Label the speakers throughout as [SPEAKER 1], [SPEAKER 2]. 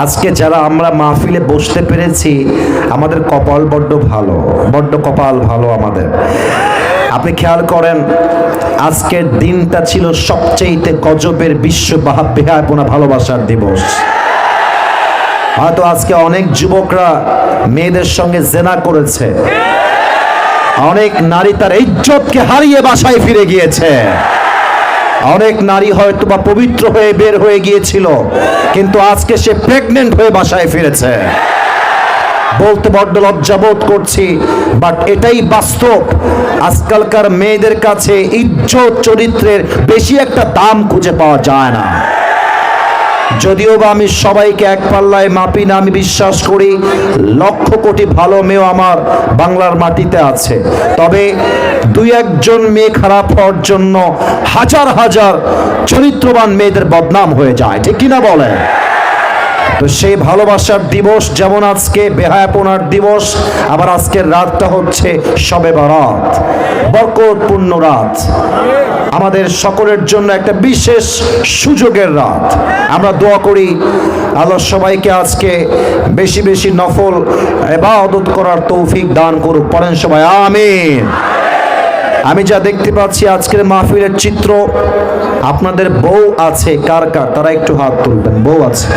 [SPEAKER 1] আজকে যারা আমরা মাহফিলে বসতে পেরেছি আমাদের কপাল বড্ড ভালো, বড্ড কপাল ভালো আমাদের। আপনি খেয়াল করেন আজকের দিনটা ছিল সবচেয়ে গজবের বিশ্ব বেহায়াপনা ভালোবাসার দিবস। হয়তো আজকে অনেক যুবকরা মেয়েদের সঙ্গে জেনা করেছে, অনেক নারী তার ইজ্জতকে হারিয়ে বাসায় ফিরে গিয়েছে, অনেক নারী হয়তো বা পবিত্র হয়ে বের হয়ে গিয়েছিল কিন্তু আজকে সে প্রেগনেন্ট হয়ে বাসায় ফিরেছে। বলতে বড্ড লজ্জাবোধ করছি, বাট এটাই বাস্তব। আজকালকার মেয়েদের কাছে ইজ্জত চরিত্রের বেশি একটা দাম খুঁজে পাওয়া যায় না। যদিও বা আমি সবাইকে এক পাল্লায় মাপি না, আমি বিশ্বাস করি লক্ষ কোটি ভালো মেয়েও আমার বাংলার মাটিতে আছে, তবে দুই একজন মেয়ে খারাপ হওয়ার জন্য হাজার হাজার চরিত্রবান মেয়েদের বদনাম হয়ে যায়, ঠিক কিনা বলেন? তো সেই ভালোবাসার দিবস যেমন আজকে বেহায়াপনার দিবস, আবার আজকের রাতটা হচ্ছে শবে বরাত, বরকতপূর্ণ রাত, আমাদের সকলের জন্য একটা বিশেষ সুযোগের রাত। আমরা দোয়া করি আল্লাহ সবাইকে আজকে বেশি বেশি নফল ইবাদত করার তৌফিক দান করুক। পড়েন সবাই আমিন। আমি যা দেখতে পাচ্ছি আজকের মাহফিলের চিত্র, আপনাদের বউ আছে কার কার, তারা একটু হাত তুলবেন। বউ আছে,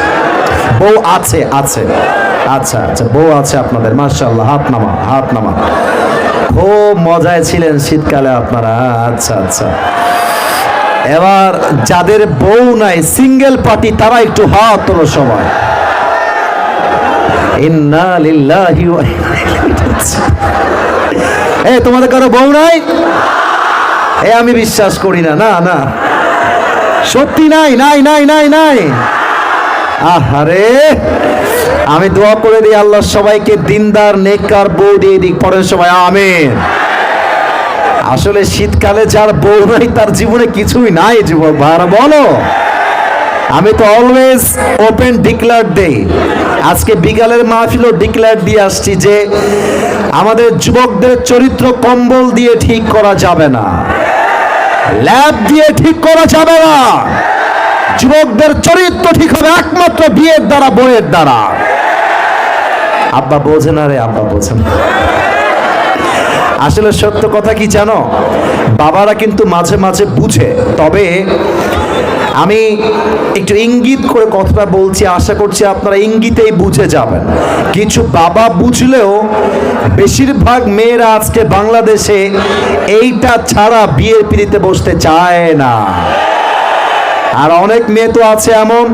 [SPEAKER 1] বউ আছে, আছে, আচ্ছা আচ্ছা, বউ আছে আপনাদের, মাশাআল্লাহ, হাত নামা, হাত নামা। খুব মজায় ছিলেন শীতকালে আপনারা, আচ্ছা আচ্ছা। এবার যাদের বউ নাই, সিঙ্গেল পার্টি, তারা একটু হাত তোলো সবাই। ইন্না লিল্লাহি ওয়া ইন্না ইলাইহি রাজিউন। তোমাদের কারো বউ নাই? আমি বিশ্বাস করি না, না না, সত্যি নাই, নাই নাই নাই নাই। আহারে, আমি দোয়া করে দিই আল্লাহ সবাইকে দিনদার নেককার বউ দিয়ে দিক। পড়েন সবাই আমিন। আসলে শীতকালে যার বউ নাই তার জীবনে কিছুই নাই যুবক ভাইরা, বলো। আমি তো অলওয়েজ ওপেন ডিক্লেয়ার দেই। আজকে বিকালের মাহফিলও ডিক্লেয়ার দিয়ে আসছি যে আমাদের যুবকদের চরিত্র কম্বল দিয়ে ঠিক করা যাবে না, ল্যাব দিয়ে ঠিক করা যাবে না। যুবকদের চরিত্র ঠিক হবে একমাত্র বিয়ের দ্বারা, বইয়ের দ্বারা। আব্বা বোঝে না রে, আব্বা বোঝে না। আসলে সত্য কথা কি জানো, বাবারা কিন্তু মাঝে মাঝে বুঝে, তবে আমি একটু ইঙ্গিত করে কথাটা বলছি, আশা করছি আপনারা ইঙ্গিতেই বুঝে যাবেন। কিছু বাবা বুঝলেও বেশিরভাগ মেয়েরা আজকে বাংলাদেশে এইটা ছাড়া বিয়ের পিড়িতে বসতে চায় না। আর অনেক মেয়ে তো আছে এমন,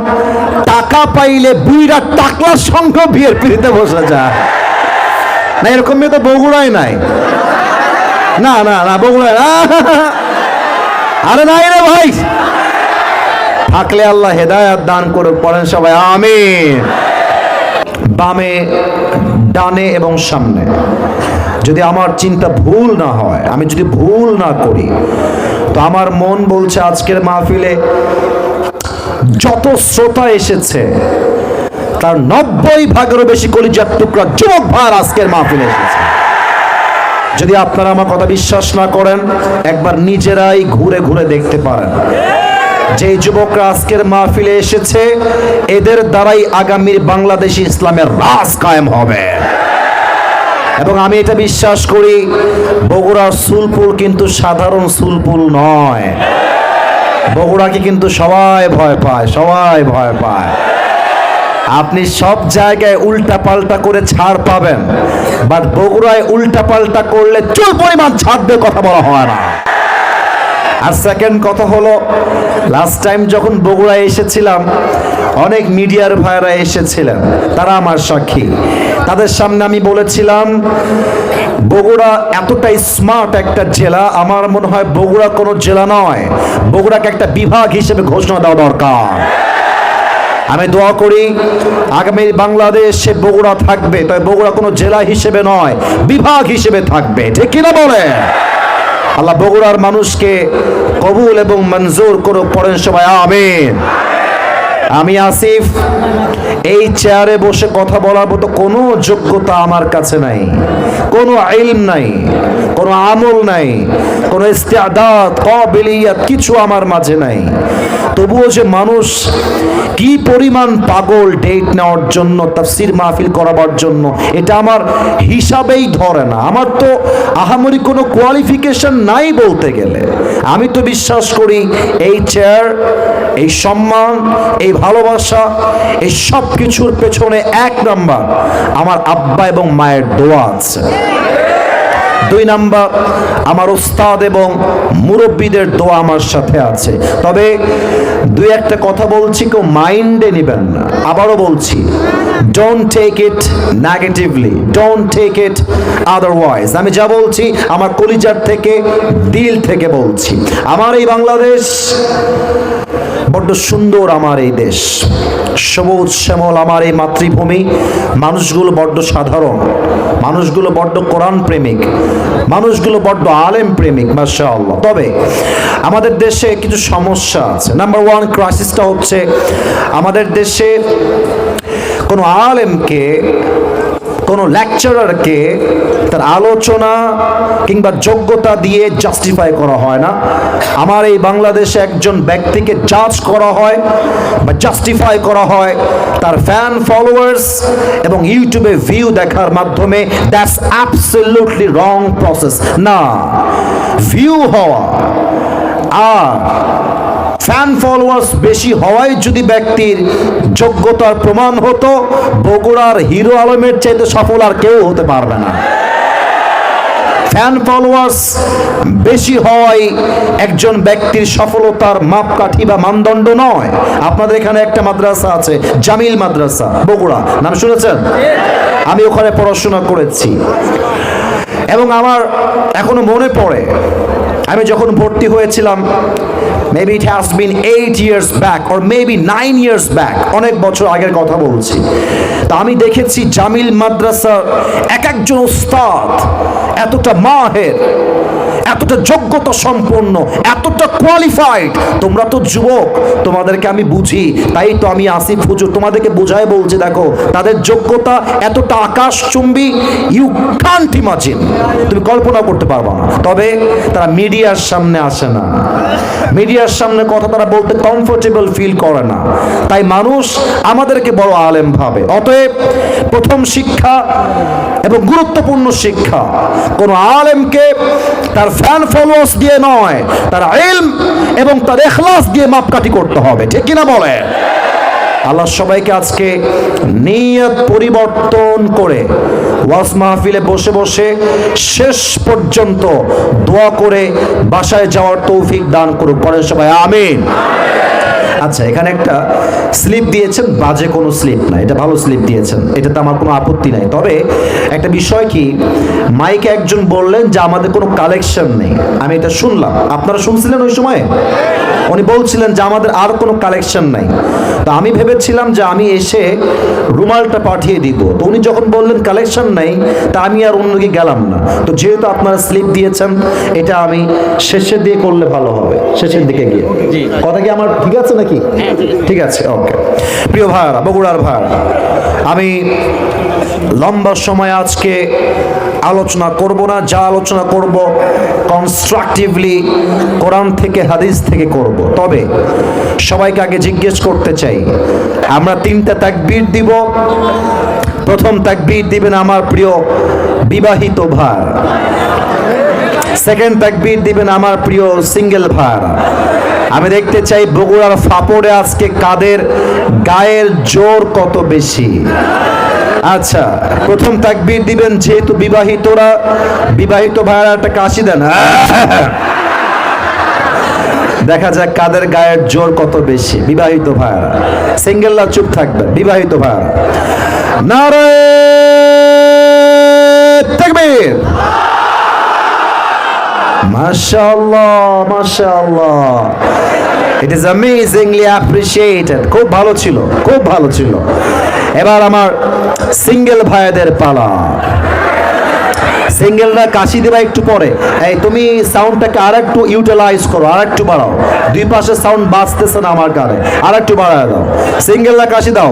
[SPEAKER 1] টাকা পাইলে বুইরা টাকলার সঙ্গে বিয়ের পিড়িতে বসে যায় না। এরকম মেয়ে তো বগুড়ায় নাই, না না না, বগুড়ায় না। আরে নাই রে ভাই, থাকলে আল্লাহ হেদায়েত দান করুক। পড়েন সবাই আমিন। বামে, ডানে এবং সামনে, যদি আমার চিন্তা ভুল না হয়, আমি যদি ভুল না করি, তো আমার মন বলছে আজকের মাহফিলে যত শ্রোতা এসেছে তার 90% বেশি কলিজার টুকরা যুবক ভাই আজকের মাহফিলে এসেছে। যদি আপনারা আমার কথা বিশ্বাস না করেন, একবার নিজেরাই ঘুরে ঘুরে দেখতে পারেন। যে যুবকরা আজকের মাহফিলে এসেছে, এদের দ্বারাই আগামীর বাংলাদেশি ইসলামের রাজ কায়েম হবে। এবং আমি এটা বিশ্বাস করি, বগুড়ার সুলপুল কিন্তু সাধারণ সুলপুল নয়। বগুড়াকে কিন্তু সবাই ভয় পায়, সবাই ভয় পায়। আপনি সব জায়গায় উল্টা পাল্টা করে ছাড় পাবেন, বাট বগুড়ায় উল্টা পাল্টা করলে চুল পরিমাণ ছাড় দিয়ে কথা বলা হয় না। আর সেকেন্ড কথা হলো, লাস্ট টাইম যখন বগুড়ায় এসেছিলাম, অনেক মিডিয়ার ভাইরা এসেছিলেন, তারা আমার সাক্ষী। তাদের সামনে আমি বলেছিলাম বগুড়া এতটাই স্মার্ট একটা জেলা, আমার মনে হয় বগুড়া কোনো জেলা নয়, বগুড়াকে একটা বিভাগ হিসেবে ঘোষণা দেওয়া দরকার। আমি দোয়া করি আগামী বাংলাদেশে বগুড়া থাকবে, তবে বগুড়া কোনো জেলা হিসেবে নয়, বিভাগ হিসেবে থাকবে, ঠিক কিনা বলে? আল্লাহ বগুড়ার মানুষকে কবুল এবং মঞ্জুর করুক। পড়েন সবাই আমিন। আমি আসিফ এই চেয়ারে বসে কথা বলার মতো কোনো যোগ্যতা আমার কাছে নাই, কোনো ইলম নাই, কোনো আমল নাই, কোনো ইস্তেআদাত কাবিলিয়াত কিছু আমার মাঝে নাই। তবুও যে মানুষ কি পরিমাণ পাগল ডেট নেওয়ার জন্য, তাফসীর মাহফিল করাবার জন্য, এটা আমার হিসাবেই ধরে না। আমার তো আহামরি কোনো কোয়ালিফিকেশন নাই বলতে গেলে। আমি তো বিশ্বাস করি এই চেয়ার, এই সম্মান, এই ভালোবাসা, এই সব কিছুর পেছনে এক নাম্বার আমার আব্বা এবং মায়ের দোয়া আছে, দুই নাম্বার আমার উস্তাদ এবং মুরব্বীদের দোয়া আমার সাথে আছে। তবে দুই একটা কথা বলছি, কেউ মাইন্ডে নেবেন না। আবারও বলছি, don't take it negatively, don't take it otherwise. আমি যা বলছি আমার কলিজার থেকে, দিল থেকে বলছি। আমার এই বাংলাদেশ বড্ড সুন্দর, আমার এই দেশ সবুজ শ্যামল, আমার এই মাতৃভূমি। মানুষগুলো বড্ড সাধারণ, মানুষগুলো বড্ড কোরআন প্রেমিক, মানুষগুলো বড্ড আলেম প্রেমিক, মাশাআল্লাহ। তবে আমাদের দেশে কিছু সমস্যা আছে। নাম্বার ওয়ান ক্রাইসিসটা হচ্ছে আমাদের দেশে কোনো আলেমকে, কোনো লেকচারারকে তার আলোচনা কিংবা যোগ্যতা দিয়ে জাস্টিফাই করা হয় না। আমার এই বাংলাদেশে একজন ব্যক্তিকে জাজ করা হয় বা জাস্টিফাই করা হয় তার ফ্যান ফলোয়ার্স এবং ইউটিউবে ভিউ দেখার মাধ্যমে। That's absolutely wrong process. না, ভিউ হওয়া আর ফ্যান ফলোয়ার্স বেশি হওয়াই যদি ব্যক্তির যোগ্যতার প্রমাণ হতো, বগুড়ার হিরো আলমের চাইতে সফল আর কেউ হতে পারবে না। ফ্যান ফলোয়ার্স বেশি হওয়াই একজন ব্যক্তির সফলতার মাপকাঠি বা মানদণ্ড নয়। আপনাদের এখানে একটা মাদ্রাসা আছে, জামিল মাদ্রাসা, বগুড়া, নাম শুনেছেন? আমি ওখানে পড়াশোনা করেছি এবং আমার এখনো মনে পড়ে আমি যখন ভর্তি হয়েছিলাম, maybe it has been 8 years back or maybe 9 years back, অনেক বছর আগের কথা বলছি। তা আমি দেখেছি জামিল মাদ্রাসার এক একজন উস্তাদ এতটা মাহের, এতটা যোগ্যতা সম্পন্ন, এতটা কোয়ালিফাইড। তোমরা তো যুবক, তোমাদেরকে আমি বুঝি, তাই তো আমি আসিফ হুজুর তোমাদেরকে বোঝায় বলছি, দেখো তাদের যোগ্যতা এতটা আকাশচুম্বী, ইউ কান্ট ইমাজিন, তুমি কল্পনা করতে পারবে না। তবে তারা মিডিয়ার সামনে আসে না, মিডিয়ার সামনে কথা তারা বলতে কমফোর্টেবল ফিল করে না, তাই মানুষ আমাদেরকে বড় আলেম ভাবে। অতএব প্রথম শিক্ষা এবং গুরুত্বপূর্ণ শিক্ষা, কোন আলেমকে তার ফ্যান ফলোয়ার্স দিয়ে নয়, তার ইলম এবং তার ইখলাস দিয়ে মাপকাঠি করতে হবে, ঠিক কিনা বলে? আল্লাহ সবাইকে আজকে নিয়ত পরিবর্তন করে ওয়াজ মাহফিলে বসে বসে শেষ পর্যন্ত দোয়া করে বাসায় যাওয়ার তৌফিক দান করুক। পরে সবাই আমিন। আচ্ছা, এখানে একটা স্লিপ দিয়েছেন, বাজে কোনো স্লিপ না, এটা ভালো স্লিপ দিয়েছেন, এটাতে আমার কোনো আপত্তি নাই। তবে একটা বিষয় কি, মাইকে একজন বললেন যে আমাদের কোনো কালেকশন নেই। আমি এটা শুনলাম, আপনারা শুনছিলেন ওই সময়? উনি বলছিলেন যে আমাদের আর কোনো কালেকশন নাই। তো আমি ভেবেছিলাম যে আমি এসে রুমালটা পাঠিয়ে দিব। তো উনি যখন বললেন কালেকশন নাই, তা আমি আর অন্যদিকে গেলাম না। তো যেহেতু আপনারা স্লিপ দিয়েছেন, এটা আমি শেষের দিকে করলে ভালো হবে, শেষের দিকে গিয়ে। কথা কি আমার ঠিক আছে নাকি? ঠিক আছে, ওকে। প্রিয় ভাইরা, বগুড়ার ভাইরা, আমি লম্বা সময় আজকে আলোচনা করব না। যা আলোচনা করব কনস্ট্রাকটিভলি কোরআন থেকে, হাদিস থেকে করব। তবে সবাইকে আগে জিজ্ঞেস করতে চাই, আমরা 3টা তাকবীর দিব। প্রথম তাকবীর দিবেন আমার প্রিয় বিবাহিত ভাই, সেকেন্ড তাকবীর দিবেন আমার প্রিয় সিঙ্গেল ভাই। আমি দেখতে চাই বগুড়ার ফাপড়ে আজকে কাদের গায়ের জোর কত বেশি। আচ্ছা, প্রথম তাকবীর দিবেন যেহেতু বিবাহিতরা, বিবাহিত ভাইরা একটা কাশি দেন, দেখা যাক কাদের গায়ের জোর কত বেশি। বিবাহিত ভাইরা, সিঙ্গেলরা চুপ থাকবে। বিবাহিত ভাইরা, নারে তাকবীর। মাশাআল্লাহ, মাশাআল্লাহ, ইট ইজ অ্যামেজিংলি অ্যাপ্রিশিয়েটেড। খুব ভালো ছিল, খুব ভালো ছিল। এবার আমার সিঙ্গেল ভাইদের পালা। সিঙ্গেলরা কাশি দেবা একটু পরে। এই তুমি সাউন্ডটাকে আর একটু ইউটিলাইজ করো, আর একটু বাড়াও, দুই পাশে সাউন্ড বাজতেছে না আমার কানে, আর একটু বাড়ায় দাও। সিঙ্গেলরা কাশি দাও।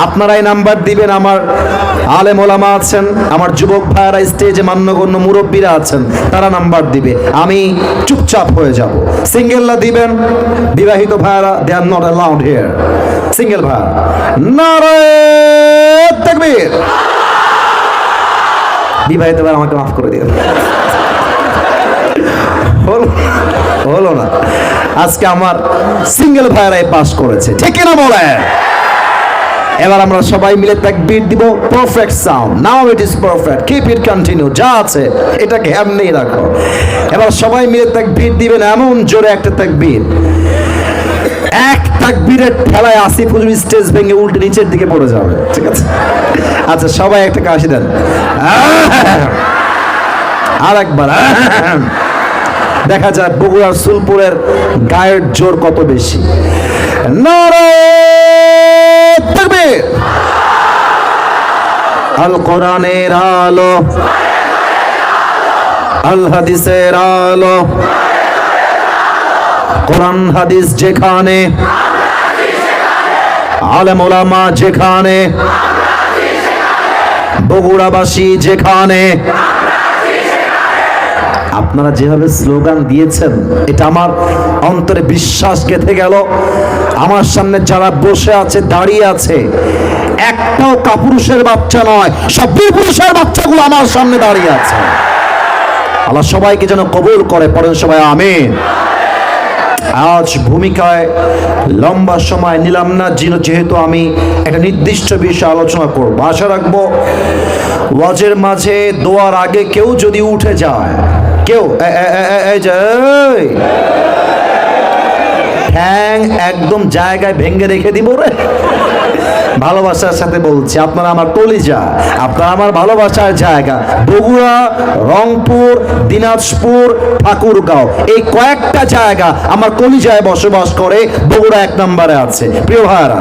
[SPEAKER 1] আপনারাই নাম্বার দিবেন, আমার আলেম ওলামা আছেন, আমার যুবক ভাইয়েরা স্টেজে মান্যগণ্য মুরব্বীরা আছেন, তারা নাম্বার দিবে, আমি চুপচাপ হয়ে যাব। সিঙ্গেলরা দিবেন, বিবাহিত ভাইয়েরা they are not allowed here. Single ভাই নারে তাকবীর। বিবাহিত ভাই আমাকে মাফ করে দিন, হলো না। আজকে আমার সিঙ্গেল ভাইয়েরাই পাস করেছে, ঠিক কিনা বলেন? এবার আমরা সবাই মিলে তাকবীর দিব, perfect sound, now it is perfect, keep it continue, যা আছে এটাকে এমনিই রাখো। এবার সবাই মিলে তাকবীর দিবেন, এমন জোরে একটা তাকবীর, এক তাকবীরের ঠেলায় আসিফ হুজুর স্টেজ ভেঙে উল্টে নিচের দিকে পড়ে যাবে, ঠিক আছে? আচ্ছা সবাই একটা কাশি দেন, আর একবার। দেখা যায় বগুড়ার সুলপুরের গায়ের জোর কত বেশি। নারে তাকবীর। আল কোরআনের আলো, আল হাদিসের আলো, কোরআন হাদিস যেখানে, আলেম ওলামা যেখানে, বগুড়াবাসী যেখানে। আপনারা যেভাবে স্লোগান দিয়েছেন, এটা আমার অন্তরে বিশ্বাস গেঁথে গেল। আমার সামনে যারা বসে আছে, দাঁড়িয়ে আছে, একটাও কাপুরুষের বাচ্চা নয়, সব পুরুষের বাচ্চাগুলো আমার সামনে দাঁড়িয়ে আছে। আল্লাহ সবাইকে যেন কবুল করে, পড়েন সবাই আমিন। আজ ভূমিকায় লম্বা সময় নিলাম না, যেহেতু আমি একটা নির্দিষ্ট বিষয় আলোচনা করব। আশা রাখবো ওয়াজের মাঝে দোয়ার আগে কেউ যদি উঠে যায়, কেউ ঠ্যাং একদম জায়গায় ভেঙে রেখে দিব রে। ভালোবাসার সাথে বলছি, আপনারা আমার কলিজা, আপনারা আমার ভালোবাসার জায়গা। বগুড়া, রংপুর, দিনাজপুর, ঠাকুরগাঁও, এই কয়েকটা জায়গা আমার কলিজায় বসবাস করে, বগুড়া এক নম্বরে আছে। প্রিয় ভাইরা,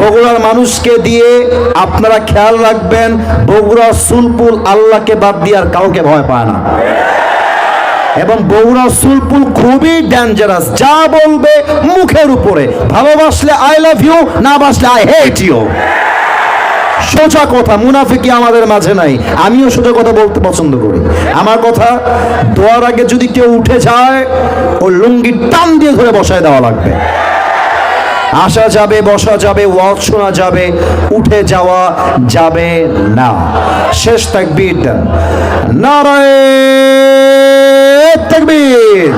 [SPEAKER 1] বগুড়ার মানুষকে দিয়ে আপনারা খেয়াল রাখবেন, বগুড়া সুলপুল আল্লাহকে বাদ দিয়ে আর কাউকে ভয় পায় না। এবং বগুড়া সুলপুল খুবই ডেঞ্জারাস, যা বলবে মুখের উপরে, ভালোবাসলে আই লাভ ইউ, না বাসলে আই হেট ইউ। সোজা কথা, মুনাফিকি আমাদের মাঝে নাই। আমিও সোজা কথা বলতে পছন্দ করি। আমার কথা, দোয়ার আগে যদি কেউ উঠে যায়, ও লুঙ্গি টান দিয়ে ধরে বসায় দেওয়া লাগবে। আসা যাবে, বসা যাবে, ওয়াজ শোনা যাবে, উঠে যাওয়া যাবে না। শেষ তাকবীর দেন, নারে তাকবীর।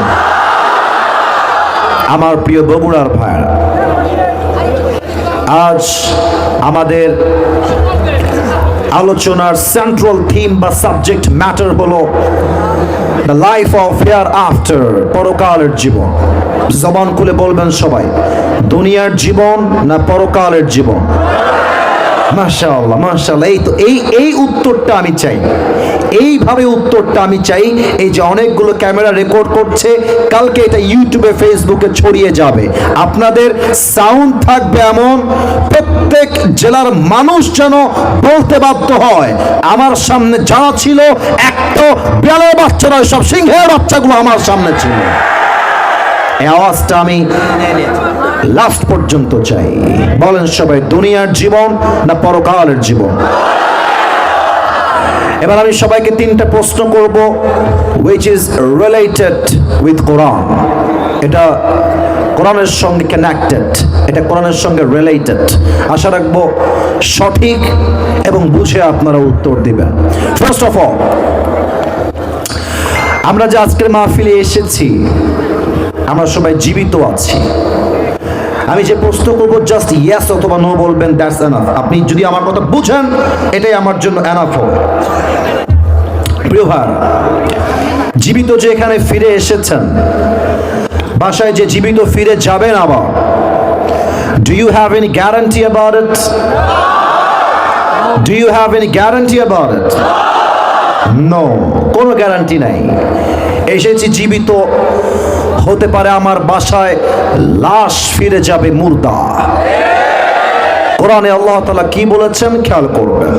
[SPEAKER 1] আমার প্রিয় বগুড়ার ভাইরা, আজ আমাদের আলোচনার সেন্ট্রাল থিম বা সাবজেক্ট ম্যাটার হলো the life of here after, পরকালের জীবন। জবান খুলে বলবেন সবাই, দুনিয়ার জীবন না পরকালের জীবন? মাশাআল্লাহ মাশাআল্লাহ। এই তো এই উত্তরটা আমি চাই, এইভাবে উত্তরটা আমি চাই। এই যে অনেকগুলো ক্যামেরা রেকর্ড করছে, কালকে এটা ইউটিউবে, ফেসবুকে ছড়িয়ে যাবে। আপনাদের সাউন্ড থাকবে এমন, প্রত্যেক জেলার মানুষ যেন বলতে বাধ্য হয়, আমার সামনে যারা ছিল একটা বিড়ালের বাচ্চা নয়, সব সিংহের বাচ্চাগুলো আমার সামনে ছিল। এই আওয়াজটা আমি লাস্ট পর্যন্ত চাই। বলেন সবাই, দুনিয়ার জীবন না পরকালের জীবন? এবার আমি সবাইকে তিনটা প্রশ্ন করব, which is related with Quran। এটা কোরআনের সঙ্গে কানেক্টেড, এটা কোরআনের সঙ্গে রিলেটেড। আশা রাখবো সঠিক এবং বুঝে আপনারা উত্তর দিবেন। ফার্স্ট অফ অল, আমরা যে আজকের মাহফিলে এসেছি, আমরা সবাই জীবিত আছি। আমি যে প্রশ্ন করবো, জাস্ট ইয়েস অথবা নো বলবেন, দ্যাটস এনাফ। আপনি যদি আমার কথা বুঝেন, এটাই আমার জন্য এনাফ হবে। প্রিয় ভাই, জীবিত যে এখানে ফিরে এসেছেন, বাসায় যে জীবিত ফিরে যাবেন আবার, do you have any guarantee about it? Do you have any guarantee about it? No, কোনো গ্যারান্টি নাই। এসেছি জীবিত, হতে পারে আমার বাসায় লাশ ফিরে যাবে মুর্দা। কোরআনে আল্লাহ তাআলা কি বলেছেন খেয়াল করবেন।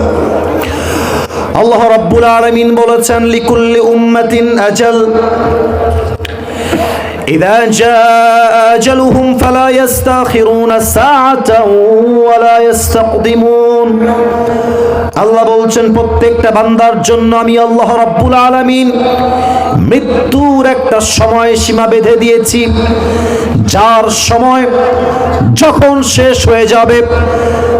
[SPEAKER 1] আল্লাহ রাব্বুল আলামিন বলেছেন লিকুল্লি উম্মাতিন আজাল إذا جاء أجلهم فلا يستأخرون ساعة ولا يستقدمون আল্লাহ বলছেন প্রত্যেকটা বান্দার জন্য আমি আল্লাহ রাব্বুল আলামিন মৃত্যুর একটা সময় সীমা বেঁধে দিয়েছি, যার সময় যখন শেষ হয়ে যাবে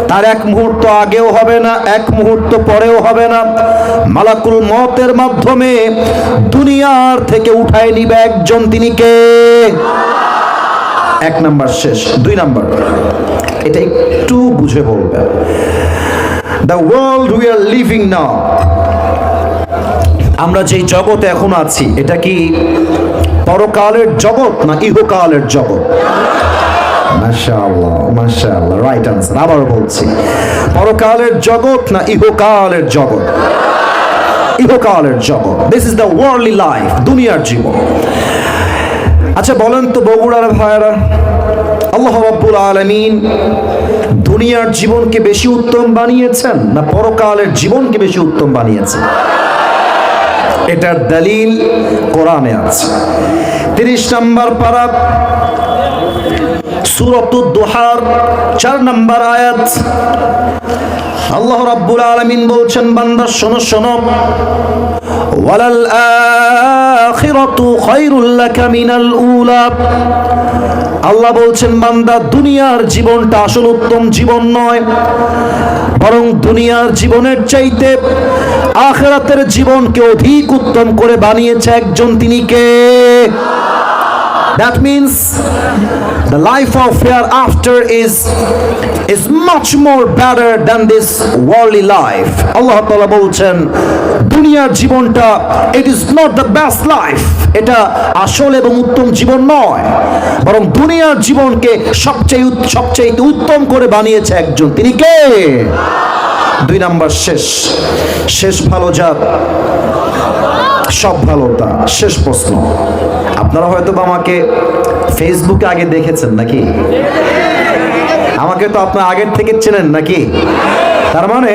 [SPEAKER 1] তার এক মুহূর্ত আগেও হবে না, এক মুহূর্ত পরেও হবে না। মালাকুল মওতের মাধ্যমে দুনিয়ার থেকে উঠায় নিবে একজন, তিনি কে? এক নাম্বার শেষ। দুই নাম্বার, এটা একটু বুঝে বলবেন। The world we are living now, আমরা যেই জগতে এখন আছি, এটা কি পরকালের জগৎ না ইহকালের জগৎ? মাশাআল্লাহ, মাশাআল্লাহ, রাইট আনসার। আবার বলছি, পরকালের জগৎ না ইহকালের জগৎ? ইহকালের জগৎ। This is the worldly life, দুনিয়ার জীবন। আচ্ছা বলেন তো বগুড়ার ভাইরা, আল্লাহ রাব্বুল আলামিন দুনিয়ার জীবনকে বেশি উত্তম বানিয়েছেন না পরকালের জীবনকে বেশি উত্তম বানিয়েছেন? এটার দলিল কোরআনে আছে। 30 নম্বর পারা সূরাতুদ দুহার 4 নম্বর আয়াত। আল্লাহ রাব্বুল আলামিন বলছেন, বান্দা শোনো শোনো, ওয়ালাল আখিরাতু খায়রুল লাকা মিনাল উলা। আল্লাহ বলছেন, বান্দা দুনিয়ার জীবনটা আসল উত্তম জীবন নয়, বরং দুনিয়ার জীবনের চাইতে আখিরাতের জীবনকে অধিক উত্তম করে বানিয়েছে একজন, তিনি কে? That means the life of hereafter is much more better than this worldly life. Allah Ta'ala বলছেন, দুনিয়ার জীবনটা it is not the best life, এটা আসল এবং উত্তম জীবন নয়, বরং দুনিয়ার জীবনকে সবচেয়ে উত্তম করে বানিয়েছে একজন, তিনি কে? দুই নাম্বার শেষ ভালো যার সব ভালো তা। শেষ প্রশ্ন, আপনারা হয়তো আমাকে ফেসবুকে আগে দেখেছেন নাকি? আমাকে তো আপনারা আগের থেকে চেনেন নাকি? তার মানে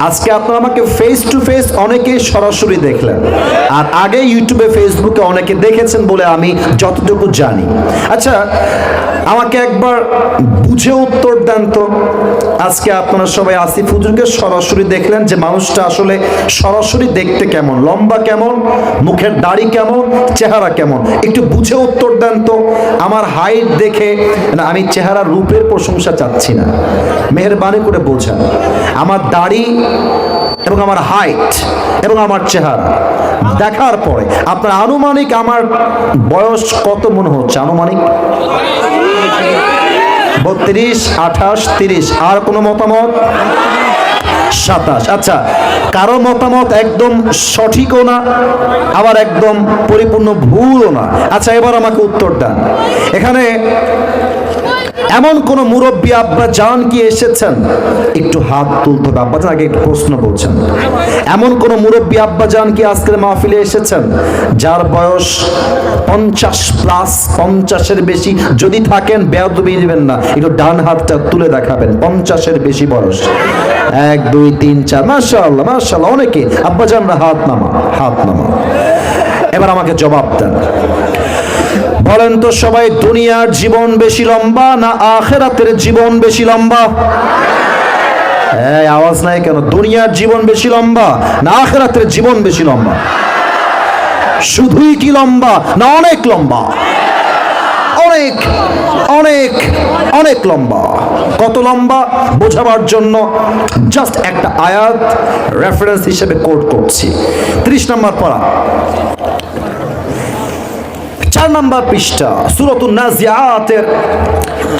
[SPEAKER 1] আজকে আপনারা আমাকে ফেস টু ফেস অনেকেই সরাসরি দেখলেন, আর আগে ইউটিউবে ফেসবুকে অনেকে দেখেছেন বলে আমি যতটুকু জানি। আচ্ছা আমাকে একবার বুঝে উত্তর দেন তো, আজকে আপনারা সবাই আসিফ হুজুরকে সরাসরি দেখলেন, যে মানুষটা আসলে সরাসরি দেখতে কেমন, লম্বা কেমন, মুখের দাড়ি কেমন, চেহারা কেমন, একটু বুঝে উত্তর দেন তো। আমার হাইট দেখে না, আমি চেহারা রূপের প্রশংসা চাচ্ছি না, মেহেরবানি করে বোঝান। আমার দাড়ি এবং আমার হাইট এবং আমার চেহারা দেখার পরে আপনার আনুমানিক আমার বয়স কত মনে হচ্ছে? আনুমানিক 32, 28, 30। আর কোনো মতামত? 27। আচ্ছা, কারো মতামত একদম সঠিকও না, আবার একদম পরিপূর্ণ ভুলও না। আচ্ছা এবার আমাকে উত্তর দেন, এখানে এমন কোন মুরব্বী আব্বা জান কি এসেছেন? একটু হাত তুলতে হবে, আব্বা জান আগে একটু প্রশ্ন বলছেন। এমন কোন মুরব্বী আব্বা জান কি আজকের মাহফিলে এসেছেন যার বয়স 50 প্লাস, 50-এর বেশি? যদি থাকেন বেয়াদবি দিবেন না, একটু ডান হাতটা তুলে দেখাবেন। 50-এর বেশি বয়স? 1, 2, 3, 4। মাশাআল্লাহ, মাশাআল্লাহ, অনেকে। আব্বা জানরা হাত নামা, হাত নামা। এবার আমাকে জবাব দেন, বলেন তো সবাই, দুনিয়ার জীবন বেশি লম্বা না আখিরাতের জীবন বেশি লম্বা? এই আওয়াজ নাই কেন? দুনিয়ার জীবন বেশি লম্বা না আখিরাতের জীবন বেশি লম্বা? শুধুই কি লম্বা না অনেক লম্বা? অনেক অনেক অনেক লম্বা। কত লম্বা বোঝাবার জন্য জাস্ট একটা আয়াত রেফারেন্স হিসেবে কোট করছি। 30 নম্বর পারা, 4 নম্বর পৃষ্ঠা, সূরাতুন নাজিআতের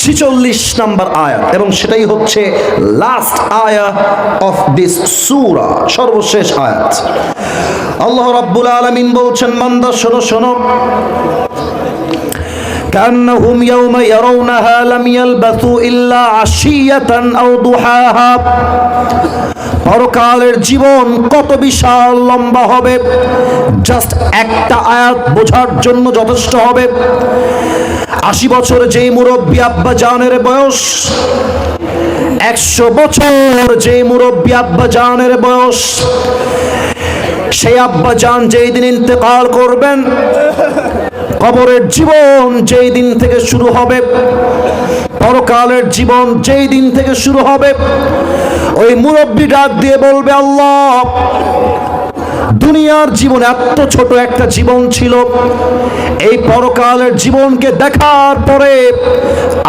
[SPEAKER 1] 46 নম্বর আয়াত, এবং সেটাই হচ্ছে লাস্ট আয়াত অফ দিস সূরা, সর্বশেষ আয়াত। আল্লাহ রাব্বুল আলামিন বলছেন, বান্দা শোনো শোনো, কান্নাহুম ইয়াওমা ইয়ারাউনাহা লাম ইয়ালবাসু ইল্লা আশিয়াতান আও দুহাহা। পরকালের জীবন কত বিশাল লম্বা হবে, জাস্ট একটা আয়াত বোঝার জন্য যথেষ্ট হবে। 80 বছর যেই মুরব্বী আব্বা জানের বয়স, 100 বছর যেই মুরব্বী আব্বা জানের বয়স, সেই আব্বা জান যেই দিন ইন্তেকাল করবেন, কবরের জীবন যেই দিন থেকে শুরু হবে, পরকালের জীবন যেই দিন থেকে শুরু হবে, ওই মুরব্বী ডাক দিয়ে বলবে, আল্লাহ, দুনিয়ার জীবন এত ছোট একটা জীবন ছিল, এই পরকালের জীবনকে দেখার পরে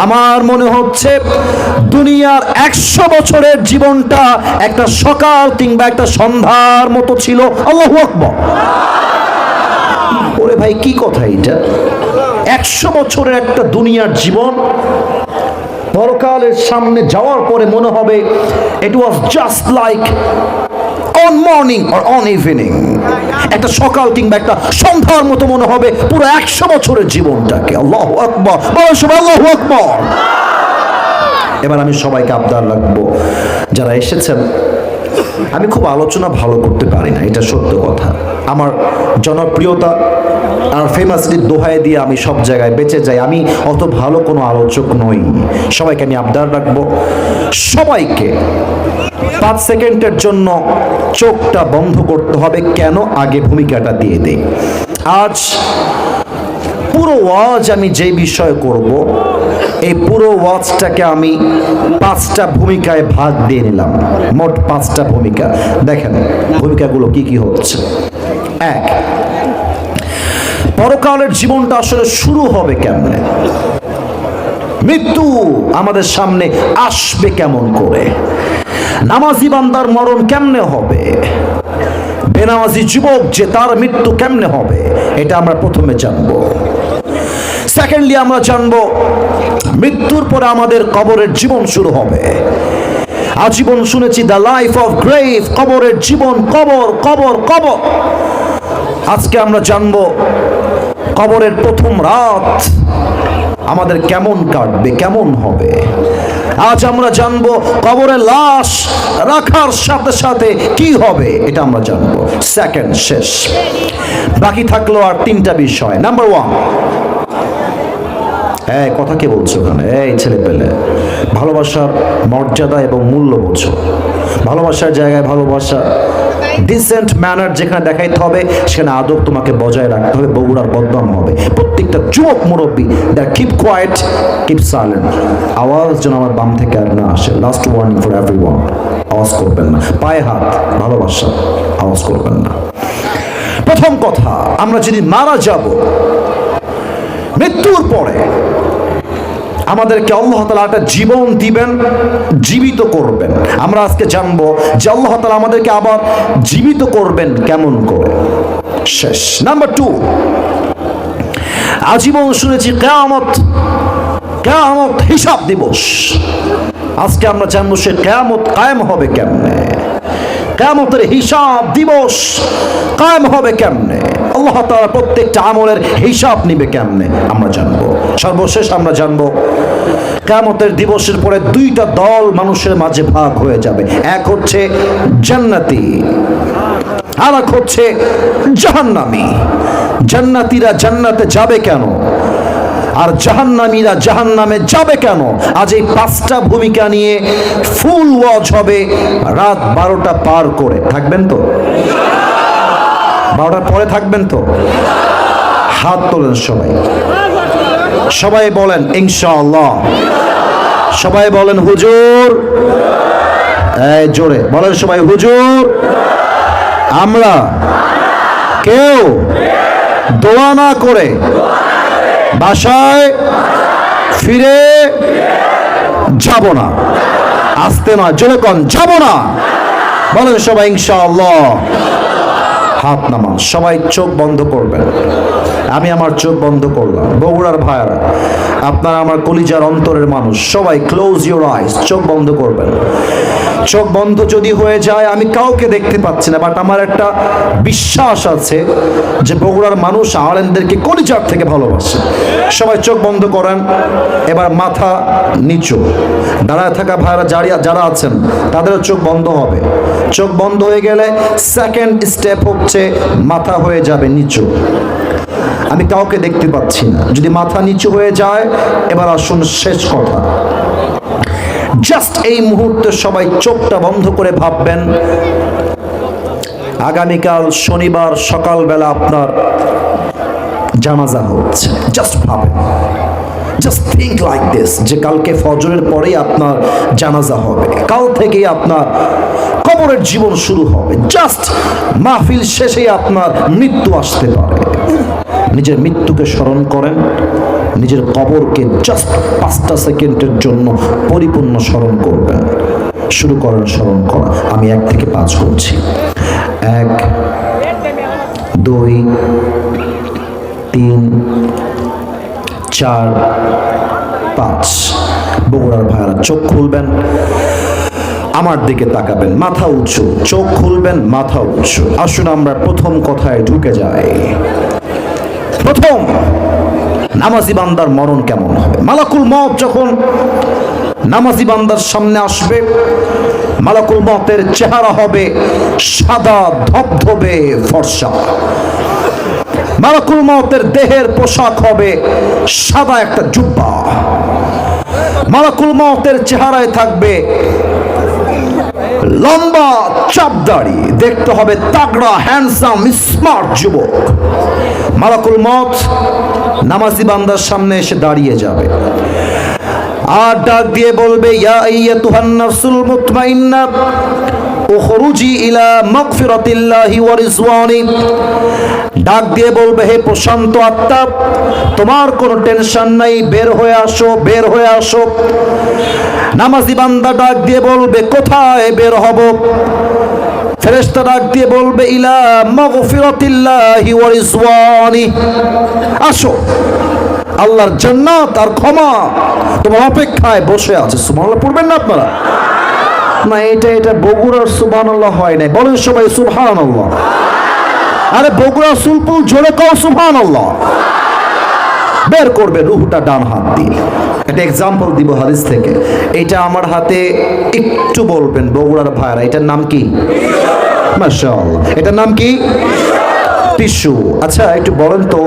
[SPEAKER 1] আমার মনে হচ্ছে দুনিয়ার 100 বছরের জীবনটা একটা সকাল কিংবা একটা সন্ধ্যার মতো ছিল। আল্লাহু আকবার। ওরে ভাই, কি কথা এটা? 100 বছরের একটা দুনিয়ার জীবন পরকালের সামনে যাওয়ার পরে মনে হবে it was just like on morning or on evening, একটা সকাল কিংবা একটা সন্ধ্যার মতো মনে হবে পুরো 100 বছরের জীবনটাকে। আল্লাহু আকবার, বলো সবাই আল্লাহু আকবার। এবার আমি সবাইকে আবদার রাখবো, যারা এসেছেন, আমি খুব আলোচনা ভালো করতে পারি না, এটা সত্য কথা। আমার জনপ্রিয়তা আর ফেমাসলির দোহাই দিয়ে আমি সব জায়গায় বেঁচে যাই, আমি অত ভালো কোনো আলোচক নই। সবাইকে আমি আবদার রাখবো, সবাইকে 5 সেকেন্ডের জন্য চোখটা বন্ধ করতে হবে। কেন? আগে ভূমিকাটা দিয়ে দেই। আজ পুরো ওয়াজ আমি যে বিষয় করব, এই পুরো ওয়াজটাকে আমি 5টা ভূমিকায় ভাগ দিয়ে নিলাম, মোট 5টা ভূমিকা। দেখেন ভূমিকাগুলো কি কি হচ্ছে। 1, পরকালের জীবনটা আসলে শুরু হবে কেমনে, মৃত্যু আমাদের সামনে আসবে কেমন করে, নামাজি বান্দার মরণ কেমনে হবে, বেনামাজি যুবক যে তার মৃত্যু কেমনে হবে, এটা আমরা প্রথমে জানবো। সেকেন্ডলি আমরা জানবো মৃত্যুর পরে আমাদের কবরের জীবন শুরু হবে। আজীবন শুনেছি দ্য লাইফ অফ গ্রেভ, কবরের জীবন, কবর কবর কবর। আজকে আমরা জানবো কবরের প্রথম রাত আমাদের কেমন কাটবে, কেমন হবে। আজ আমরা জানবো কবরে লাশ রাখার সাথে সাথে কি হবে, এটা আমরা জানবো। সেকেন্ড শেষ, বাকি থাকলো আর 3টা বিষয়। নাম্বার 1, এই কথা কে বলছো ওখানে? এই ছেলে পেলে, ভালোবাসার মর্যাদা এবং মূল্য বোঝো। ভালোবাসার জায়গায় ভালোবাসা, ডিসেন্ট ম্যানার যেখানে দেখাইতে হবে সেখানে আদব তোমাকে বজায় রাখতে হবে। বগুড়ার বদনাম হবে। প্রত্যেকটা যুবক মুরব্বী that keep quiet, keep silent. আওয়াজ যেন আমার বাম থেকে আর না আসে। লাস্ট ওয়ার্নিং ফর এভরিওয়ান, আওয়াজ করবেন না। পায়ে হাত, ভালোবাসা, আওয়াজ করবেন না। প্রথম কথা, আমরা যদি মারা যাব, মৃত্যুর পরে আমাদেরকে আল্লাহ তাআলা একটা জীবন দিবেন, জীবিত করবেন। আমরা আজকে জানবো যে আল্লাহ তাআলা আমাদেরকে আবার জীবিত করবেন কেমন করে। শেষ। নাম্বার 2, আজীবন শুনেছি কিয়ামত, কিয়ামত হিসাব দিবস। আজকে আমরা জানবো সে কিয়ামত কায়েম হবে কেমনে, কিয়ামতের হিসাব দিবস কায়েম হবে কেমনে, আল্লাহ তাআলা প্রত্যেকটা আমলের হিসাব নিবে কেমনে আমরা জানবো। সর্বশেষ আমরা জানবো কিয়ামতের দিবসের পরে 2টা দল মানুষের মাঝে ভাগ হয়ে যাবে। এক হচ্ছে জান্নাতি, আর এক হচ্ছে জাহান্নামী। জান্নাতীরা জান্নাতে যাবে কেন, আর জাহান্নামীরা জাহান্নামে যাবে কেন, আজ এই 5টা ভূমিকা নিয়ে ফুল ওয়াজ হবে রাত 12টা পার করে। থাকবেন তো? 12টার পরে থাকবেন তো? হাত তোলেন সবাই, সবাই বলেন ইনশাআল্লাহ, সবাই বলেন হুজুর। এই জোরে বলেন সবাই হুজুর। আমরা কেউ দোয়া না করে বাসায় ফিরে যাব না। আসতে নয়, জোরে কোন যাব না, বলেন সবাই ইনশাআল্লাহ। হাত নামান, সবাই চোখ বন্ধ করবেন। আমি আমার চোখ বন্ধ করলাম। বগুড়ার ভাইয়ারা, আপনারা আমার কলিজার অন্তরের মানুষ, সবাই ক্লোজ ইউর আইস, চোখ বন্ধ করবেন। চোখ বন্ধ যদি হয়ে যায়, আমি কাউকে দেখতে পাচ্ছি না, বাট আমার একটা বিশ্বাস আছে যে বগুড়ার মানুষ আলেমদেরকে কলিজার থেকে ভালোবাসে। সবাই চোখ বন্ধ করেন, এবার মাথা নিচু। দাঁড়ায় থাকা ভাইরা যারা আছেন তাদেরও চোখ বন্ধ হবে। চোখ বন্ধ হয়ে গেলে সেকেন্ড স্টেপ হচ্ছে মাথা হয়ে যাবে নিচু। আমি কাউকে দেখতে পাচ্ছি না, যদি মাথা নিচু হয়ে যায়, এবার আসুন শেষ কথা। জাস্ট এই মুহূর্তে সবাই চোখটা বন্ধ করে ভাববেন, আগামীকাল শনিবার সকালবেলা আপনার জানাজা হচ্ছে। জাস্ট ভাবেন, জাস্ট থিঙ্ক লাইক দিস, যে কালকে ফজরের পরেই আপনার জানাজা হবে, কাল থেকেই আপনার কবরের জীবন শুরু হবে। জাস্ট মাহফিল শেষেই আপনার মৃত্যু আসতে পারে। নিজের মৃত্যুকে স্মরণ করেন, নিজের কবরকে জাস্ট 5টা সেকেন্ডের জন্য পরিপূর্ণ স্মরণ করবেন। শুরু করেন স্মরণ করা। আমি 1 থেকে 5 করছি। 1, 2, 3, 4, 5। বগুড়ার ভাইরা চোখ খুলবেন, আমার দিকে তাকাবেন, মাথা উঁচু, চোখ খুলবেন, মাথা উঁচু। আসুন আমরা প্রথম কথায় ঢুকে যাই। প্রথম, নামাজি বান্দার মরণ কেমন হবে? মালাকুল মউত যখন নামাজি বান্দার সামনে আসবে, মালাকুল মউতের চেহারা হবে সাদা ধবধবে ফর্সা। মালাকুল মউতের দেহের পোশাক হবে সাদা একটা জুব্বা। মালাকুল মউতের চেহারায় থাকবে লম্বা চাপদাড়ি, দেখতে হবে তাগড়া, হ্যান্ডসাম, স্মার্ট যুবক। মালাকুল মউত নামাজি বান্দার সামনে এসে দাঁড়িয়ে যাবে আর ডাক দিয়ে বলবে, ইয়া আইয়াতুহান নাফসুল মুতমাইন্না উখরুজি ইলা মাগফিরাতিল্লাহি ওয়া রিজওয়ানি। ডাক দিয়ে বলবে, হে প্রশান্ত আত্মা, তোমার কোনো টেনশন নাই, বের হয়ে আসো, বের হয়ে আসো। নামাজি বান্দা ডাক দিয়ে বলবে, কোথায় বের হব? ফেরেশতা ডাক দিয়ে বলবে, ইলা মাগফিরাতিল্লাহি ওয়া রিজওয়ানি, আসো, আল্লাহর জান্নাত আর ক্ষমা তোমার অপেক্ষায় বসে আছে। সুবহানাল্লাহ পড়বেন না আপনারা? না, এটা বগুড়ার সুবহানাল্লাহ হয় নাই। বলেন সবাই সুবহানাল্লাহ। আরে বগুড়া সুলপুল জোরে কও সুবহানাল্লাহ। বের করবে রুহটা ডান হাত দিয়ে। একটা এক্সাম্পল দিব হাদিস থেকে। এটা আমার হাতে একটু বলবেন বগুড়ার ভাইরা, এটার নাম কি? মাশাআল্লাহ। এটার নাম কি? টিস্যু। আচ্ছা একটু বলেন তো,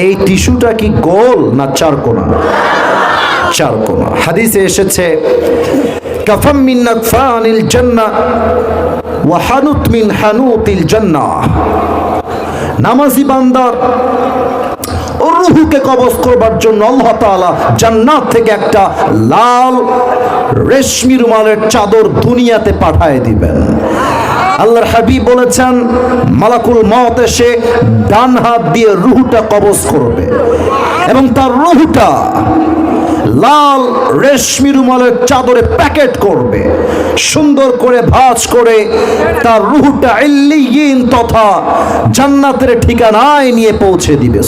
[SPEAKER 1] এই টিস্যুটা কি গোল না চারকোনা? চারকোনা। হাদিসে এসেছে, কাফাম মিন আকফানিল জান্নাহ ওয়া হানুত মিন হানুতিল জান্নাহ। নামাজি বান্দার রূহকে কবজ করবার জন্য আল্লাহ তাআলা জান্নাত থেকে একটা লাল রেশমি রুমালের চাদর দুনিয়াতে পাঠিয়ে দিবেন। আল্লাহর হাবিব বলেছেন, মালাকুল মউত এসে ডান হাত দিয়ে রূহটা কবজ করবে এবং তার রূহটা লাল রেশমি রুমালের চাদরে প্যাকেট করবে, সুন্দর করে ভাঁজ করে তার রূহটা ইল্লিয়িন তথা জান্নাতের ঠিকানায় নিয়ে পৌঁছে দিবে।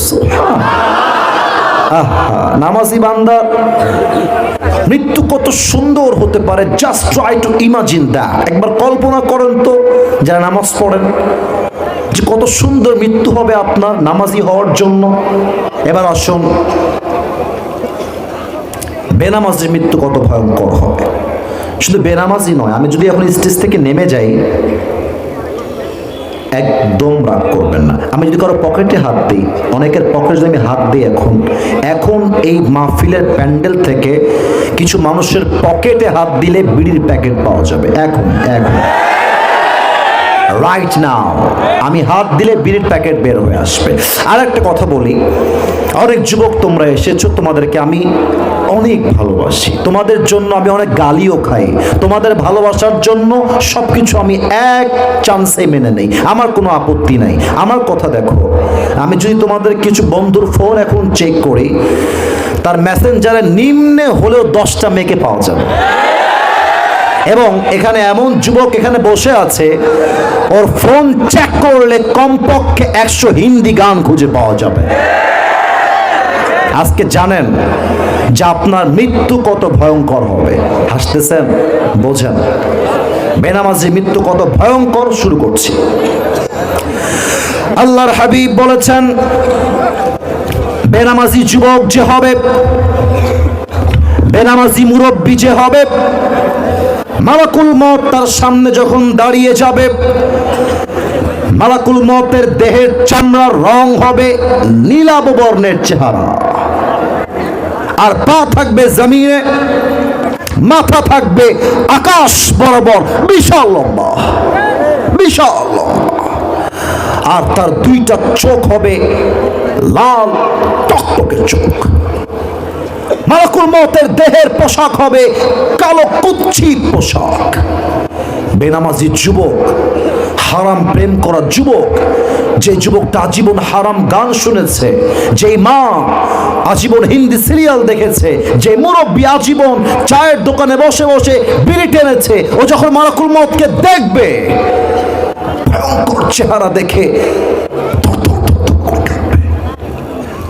[SPEAKER 1] নামাজি বান্দা মৃত্যু কত সুন্দর হতে পারে, just try two imagine that. একবার কল্পনা করেন তো, যারা নামাজ পড়েন, যে কত সুন্দর মৃত্যু হবে আপনার নামাজি হওয়ার জন্য। এবার আসুন, বেনামাজির মৃত্যু কত ভয়ঙ্কর হবে। শুধু বেনামাজি নয়, আমি যদি এখন স্টেজ থেকে নেমে যাই, একদম রাগ করবেন না, আমি যদি কারো পকেটে হাত দিই, অনেকের পকেটে যদি আমি হাত দিই, এখন এই মাহফিলের প্যান্ডেল থেকে কিছু মানুষের পকেটে হাত দিলে বিড়ির প্যাকেট পাওয়া যাবে। এখন রাইট নাও আমি হাত দিলে বিড়ির প্যাকেট বের হয়ে আসবে। আর একটা কথা বলি, অনেক যুবক তোমরা এসেছো, তোমাদেরকে আমি অনেক ভালোবাসি, তোমাদের জন্য আমি অনেক গালিও খাই, তোমাদের ভালোবাসার জন্য সবকিছু আমি এক চান্সে মেনে নেই, আমার কোনো আপত্তি নাই। আমার কথা দেখো, আমি যদি তোমাদের কিছু বন্ধুর ফোন এখন চেক করি, তার মেসেঞ্জারে নিম্নে হলেও 10টা মেয়েকে পাওয়া যাবে। এবং এখানে এমন যুবক এখানে বসে আছে, ওর ফোন চেক করলে কমপক্ষে 100 হিন্দি গান খুঁজে পাওয়া যাবে। আজকে জানেন যে আপনার মৃত্যু কত ভয়ঙ্কর হবে। হাসতেছেন, বোঝেন বেনামাজি মৃত্যু কত ভয়ঙ্কর। শুরু করছি। আল্লাহর হাবিব বলেছেন, বেনামাজি যুবক যে হবে, বেনামাজি মুরব্বী যে হবে, মালাকুল মউত তার সামনে যখন দাঁড়িয়ে যাবে, মালাকুল মউতের দেহের চামড়ার রং হবে নীলাভ বর্ণের চেহারা, আর পা থাকবে জমিনে, মাথা থাকবে আকাশ বরাবর, বিশাল লম্বা, বিশাল লম্বা। আর তার দুইটা চোখ হবে লাল টকটকে চোখ। মালাকুল মউতের দেহের পোশাক হবে কালো কুচ্ছিত পোশাক। বেনামাজি যুবক, হারাম প্রেম করা যুবক, যে যুবকটা আজীবন হারাম গান শুনেছে, যেই মা আজীবন হিন্দি সিরিয়াল দেখেছে, যে মুরব্বী আজীবন চায়ের দোকানে বসে বসে বিড়ি টেনেছে, ও যখন মালাকুল মউতকে দেখবে, ভয়ঙ্কর চেহারা দেখে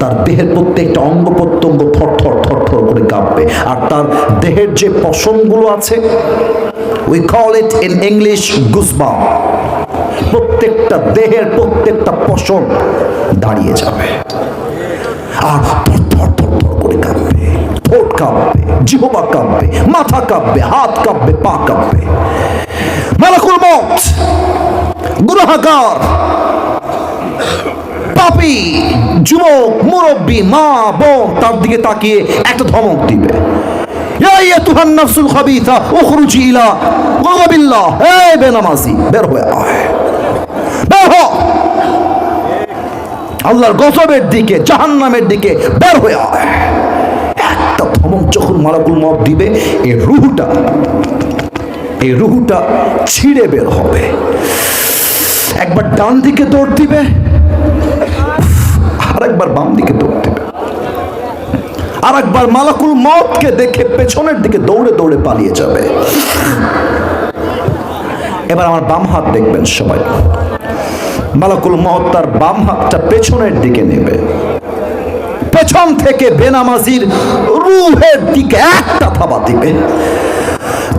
[SPEAKER 1] তার দেহের প্রত্যেকটা অঙ্গ প্রত্যঙ্গ থরথর থরথর করে কাঁপবে। আর তার দেহের যে পশমগুলো আছে, we call it in English goosebump, প্রত্যেকটা দেহের প্রত্যেকটা পশম দাঁড়িয়ে যাবে আর থরথর থরথর করে কাঁপবে। ঠোঁট কাঁপবে, জিহ্বা কাঁপবে, মাথা কাঁপবে, হাত কাঁপবে, পা কাঁপবে। মালাকুল মউত গুনাহগার, পাপী যুবক, মুরব্বী, মা, বোন তার দিকে তাকিয়ে একটা ধমক দিবে, ইয়া আইয়াতুহান নাফসুল খাবিসা উখরুজি ইলা গাযাবিল্লাহ, হে বেনামাজি বের হয়ে আয়, বের হ আল্লাহর গজবের দিকে, জাহান্নামের দিকে বের হয়ে আয়। একটা ধমক যখন মালাকুল মউত দিবে, এই রুহটা ছিঁড়ে বের হবে। একবার ডান দিকে দৌড় দিবে, আরেকবার বাম দিকে দৌড় দিবে, আরেকবার মালাকুল মউতকে দেখে পেছনের দিকে দৌড়ে দৌড়ে পালিয়ে যাবে। এবার আমার বাম হাত দেখবেন সবাই। মালাকুল মউত তার বাম হাতটা পেছনের দিকে নেবে, পেছন থেকে বেনামাজির রুহের দিকে একটা থাবা দিবে।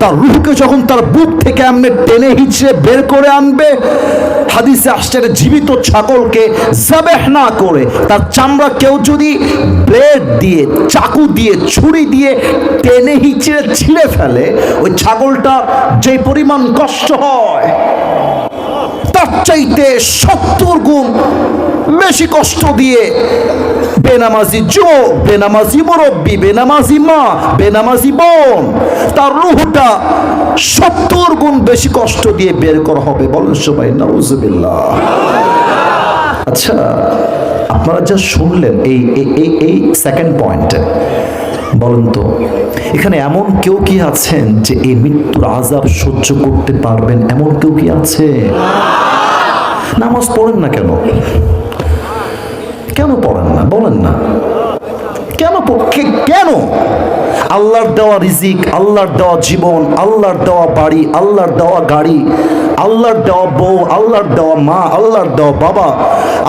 [SPEAKER 1] তার রুহকে যখন তার বুক থেকে এমনি টেনে হিচড়ে বের করে আনবে, হাদিসে আসছে জীবিত ছাগলকে যাবেহ না করে তার চামড়া কেউ যদি ব্লেড দিয়ে, চাকু দিয়ে, ছুরি দিয়ে টেনে হিচড়ে ছিঁড়ে ফেলে, ওই ছাগলটা যে পরিমাণ কষ্ট হয়, তার চাইতে 70 গুণ বেশি কষ্ট দিয়ে বেনামাজি যুবক, বেনামাজি মুরব্বী, বেনামাজি মা, বেনামাজি বোন, তার রূহটা 70 গুণ বেশি কষ্ট দিয়ে বের করা হবে। বলেন সবাই নাউজুবিল্লাহ। আচ্ছা, আপনারা যা শুনলেন এই সেকেন্ড পয়েন্টে, বলেন তো এখানে এমন কেউ কি আছেন যে এই মৃত্যুর আযাব সহ্য করতে পারবেন? এমন কেউ কি আছে? নামাজ পড়েন না কেন? কেন পড়েন না? বলেন না কেন? আল্লাহর দেওয়া রিজিক, আল্লাহর দেওয়া জীবন, আল্লাহর দেওয়া বাড়ি, আল্লাহর দেওয়া গাড়ি, আল্লাহর দেওয়া বউ, আল্লাহর দেওয়া মা, আল্লাহর দেওয়া বাবা,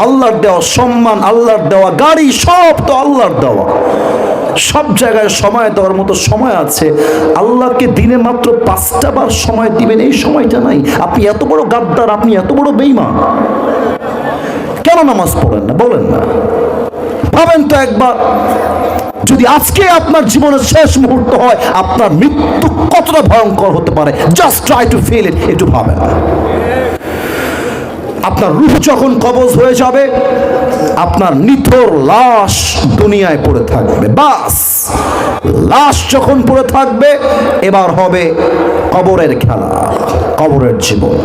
[SPEAKER 1] আল্লাহর দেওয়া সম্মান, আল্লাহর দেওয়া গাড়ি, সব তো আল্লাহর দেওয়া। সব জায়গায় সময় দেওয়ার মতো সময় আছে। আল্লাহকে দিনে মাত্র 5টা বার সময় দিবেন, এই সময়টা নাই। আপনি এত বড় গাদ্দার, আপনি এত বড় বেঈমান, কেন নামাজ পড়েন না? বলেন না। ভাবেন তো একবার, যদি আজকে আপনার জীবনের শেষ মুহূর্ত হয়, আপনার মৃত্যু কতটা ভয়ঙ্কর হতে পারে। Just try to feel it. একটু ভাবেন। আপনার রূহ যখন কবজ হয়ে যাবে, আপনার নিথর লাশ দুনিয়ায় পড়ে থাকবে। বাস, লাশ যখন পড়ে থাকবে, এবার হবে কবরের খেলা, কবরের জীবন।